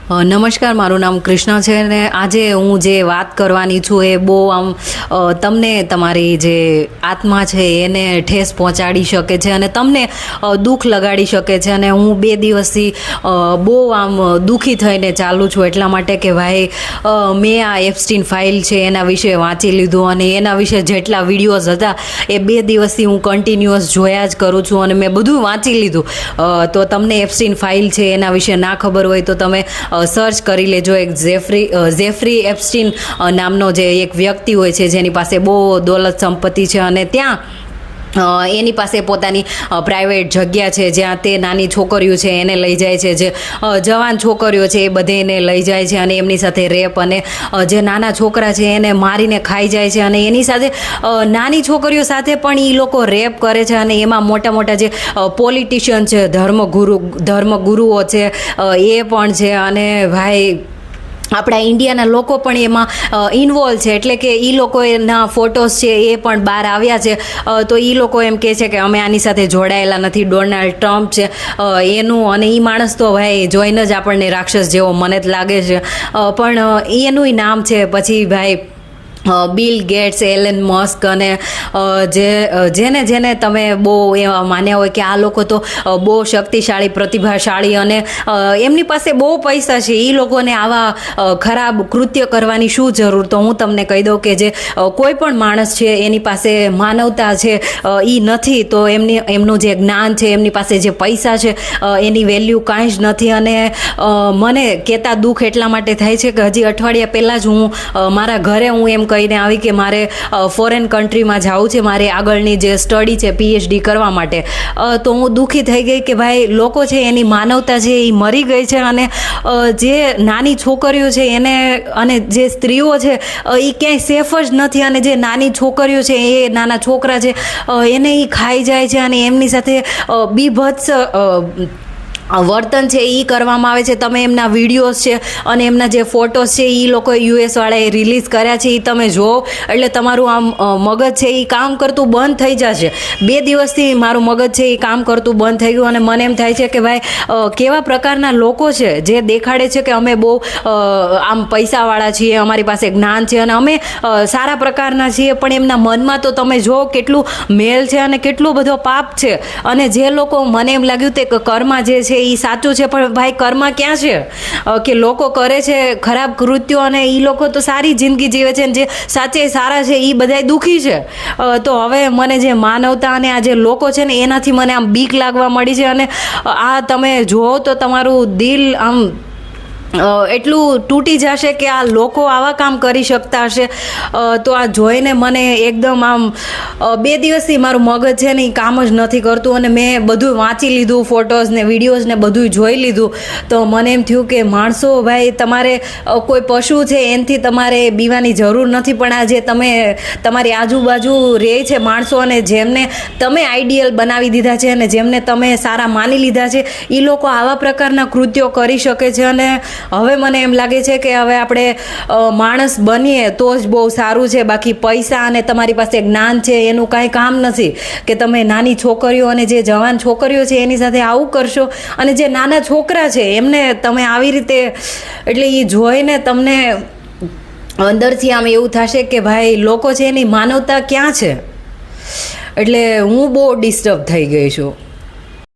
નમસ્કાર, મારું નામ કૃષ્ણ છે અને આજે હું જે વાત કરવાની છું એ બહુ આમ તમને તમારી જે આત્મા છે એને ઠેસ પહોંચાડી શકે છે અને તમને દુઃખ લગાડી શકે છે. અને હું 2 દિવસથી બહુ આમ દુઃખી થઈને ચાલું છું એટલા માટે કે ભાઈ મેં આ એપ્સ્ટીન ફાઇલ છે એના વિશે વાંચી લીધું અને એના વિશે જેટલા વિડીયોઝ હતા એ 2 દિવસથી હું કન્ટિન્યુઅસ જોયા જ કરું છું અને મેં બધું વાંચી લીધું. તો તમને એપ્સ્ટીન ફાઇલ છે એના વિશે ના ખબર હોય તો તમે સર્ચ કરી લેજો. એક ઝેફરી એપ્સ્ટીન નામનો જે એક વ્યક્તિ હોય છે જેની પાસે બહુ દોલત સંપત્તિ છે અને ત્યાં એની પાસે પોતાની પ્રાઇવેટ જગ્યા છે જ્યાં તે નાની છોકરીઓ છે એને લઈ જાય છે, જે જવાન છોકરીઓ છે એ બધે એને લઈ જાય છે અને એમની સાથે રેપ અને જે નાના છોકરા છે એને મારીને ખાઈ જાય છે અને એની સાથે નાની છોકરીઓ સાથે પણ એ લોકો રેપ કરે છે. અને એમાં મોટા મોટા જે પોલિટિશિયન છે, ધર્મગુરુઓ છે એ પણ છે અને ભાઈ આપણા ઇન્ડિયાના લોકો પણ એમાં ઇન્વોલ્વ છે. એટલે કે એ લોકોના ફોટોસ છે એ પણ બહાર આવ્યા છે. તો એ લોકો એમ કહે છે કે અમે આની સાથે જોડાયેલા નથી. ડોનાલ્ડ ટ્રમ્પ છે એનું, અને એ માણસ તો ભાઈ જોઈને જ આપણને રાક્ષસ જેવો મને જ લાગે છે, પણ એનું નામ છે પછી ભાઈ બિલ ગેટ્સ, એલન મસ્ક અને જેને તમે બહુ એવા માન્યા હોય કે આ લોકો તો બહુ શક્તિશાળી, પ્રતિભાશાળી અને એમની પાસે બહુ પૈસા છે, એ લોકોને આવા ખરાબ કૃત્ય કરવાની શું જરૂર? તો હું તમને કહી દઉં કે જે કોઈ પણ માણસ છે એની પાસે માનવતા છે એ નથી તો એમનું જે જ્ઞાન છે, એમની પાસે જે પૈસા છે એની વેલ્યુ કાંઈ જ નથી. અને મને કહેતા દુઃખ એટલા માટે થાય છે કે હજી અઠવાડિયા પહેલાં જ હું મારા ઘરે એમ કહીને આવી કે મારે ફોરેન કન્ટ્રીમાં જવું છે, મારે આગળની જે સ્ટડી છે PhD કરવા માટે. તો હું દુઃખી થઈ ગઈ કે ભાઈ લોકો છે એની માનવતા છે એ મરી ગઈ છે અને જે નાની છોકરીઓ છે એને અને જે સ્ત્રીઓ છે એ ક્યાંય સેફ જ નથી. અને જે નાની છોકરીઓ છે એ નાના છોકરા છે એને એ ખાઈ જાય છે અને એમની સાથે બીભત્સ વર્તન છે એ કરવામાં આવે છે. તમે એમના વિડીયોઝ છે અને એમના જે ફોટોસ છે એ લોકોએ US વાળાએ રિલીઝ કર્યા છે, એ તમે જુઓ એટલે તમારું આમ મગજ છે એ કામ કરતું બંધ થઈ જશે. 2 દિવસથી મારું મગજ છે એ કામ કરતું બંધ થઈ ગયું અને મને એમ થાય છે કે ભાઈ કેવા પ્રકારના લોકો છે જે દેખાડે છે કે અમે બહુ આમ પૈસાવાળા છીએ, અમારી પાસે જ્ઞાન છે અને અમે સારા પ્રકારના છીએ, પણ એમના મનમાં તો તમે જુઓ કેટલું મેલ છે અને કેટલો બધો પાપ છે. અને જે લોકો, મને એમ લાગ્યું તે કર્મા જે છે એ સાચું છે, પણ ભાઈ કર્મા ક્યાં છે કે લોકો કરે છે ખરાબ કૃત્યો અને એ લોકો તો સારી જિંદગી જીવે છે અને જે સાચે સારા છે એ બધા દુઃખી છે. તો હવે મને જે માનવતા અને આ જે લોકો છે ને એનાથી મને આમ બીક લાગવા મળી છે. અને આ તમે જુઓ તો તમારું દિલ આમ એટલું તૂટી જશે કે આ લોકો આવા કામ કરી શકતા હશે. તો આ જોઈને મને એકદમ આમ 2 દિવસથી મારું મગજ છે ને એ કામ જ નથી કરતું અને મેં બધું વાંચી લીધું, ફોટોઝ ને વિડીયોઝ ને બધું જોઈ લીધું. તો મને એમ થયું કે માણસો, ભાઈ તમારે કોઈ પશુ છે એનાથી તમારે બીવાની જરૂર નથી, પણ આ જે તમે તમારી આજુબાજુ રહે છે માણસો અને જેમને તમે આઈડિયલ બનાવી દીધા છે અને જેમને તમે સારા માની લીધા છે, એ લોકો આવા પ્રકારના કૃત્યો કરી શકે છે. અને હવે મને એમ લાગે છે કે હવે આપણે માણસ બનીએ તો જ બહુ સારું છે. બાકી પૈસા અને તમારી પાસે જ્ઞાન છે એનું કાંઈ કામ નથી કે તમે નાની છોકરીઓ અને જે જવાન છોકરીઓ છે એની સાથે આવું કરશો. અને જે નાના છોકરા છે એમને તમે આવી રીતે, એટલે એ જોઈને તમને અંદરથી આમ એવું થશે કે ભાઈ લોકો છે એની માનવતા ક્યાં છે. એટલે હું બહુ ડિસ્ટર્બ થઈ ગઈ છું.